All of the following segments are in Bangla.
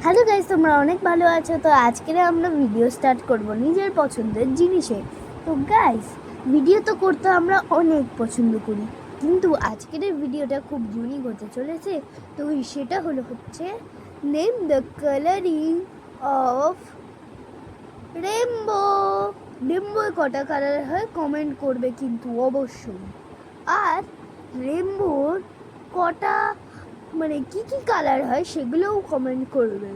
হ্যালো গাইস, তোমরা অনেক ভালো আছো। তো আজকে আমরা ভিডিও স্টার্ট করব নিজের পছন্দের জিনিসে। তো গাইস, ভিডিও তো করতে আমরা অনেক পছন্দ করি, কিন্তু আজকের ভিডিওটা খুব ইউনিক হতে চলেছে। তো সেটা হচ্ছে name the colouring of rainbow. Rainbow কটা কালার হয় কমেন্ট করবে কিন্তু অবশ্যই। আর রেইনবোর কটা কি কি কালার হয় সেগুলোও কমেন্ট করবে।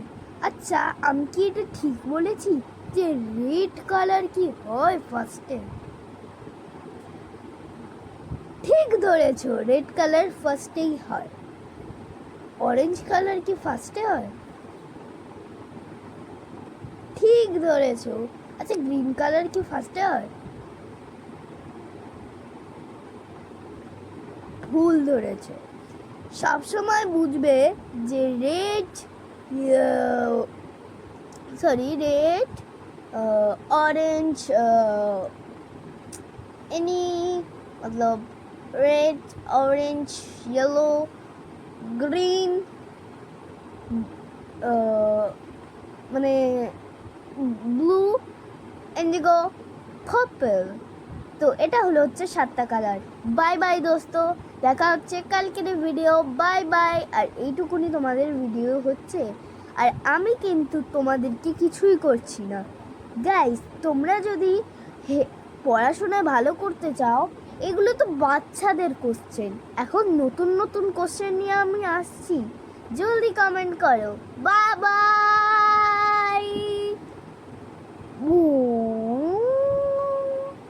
আচ্ছা, আমি কি এটা ঠিক বলেছি যে রেড কালার কি হয় ফার্স্টে? ঠিক ধরেছো, রেড কালার ফার্স্টেই হয়। অরেঞ্জ কালার কি ফার্স্টে হয়? ঠিক ধরেছো। আচ্ছা, গ্রিন কালার কি ফার্স্টে হয়? ভুল ধরেছো। সবসময় বুঝবে যে রেড রেড ऑरेंज एनी मतलब रेड ऑरेंज येलो ग्रीन মানে ব্লু ইন্ডিগো পার্পল। তো এটা হচ্ছে 7টা কালার। বাই বাই দোস্ত, দেখা হচ্ছে কালকের ভিডিও। Bye bye. আর এইটুকুনি তোমাদের ভিডিও হচ্ছে, আর আমি কিন্তু তোমাদেরকে কিছুই করছি না। গাইস, তোমরা যদি পড়াশোনায় ভালো করতে চাও, এগুলো তো বাচ্চাদের কোশ্চেন। এখন নতুন নতুন কোশ্চেন নিয়ে আমি আসছি। জলদি কমেন্ট করো। Bye bye.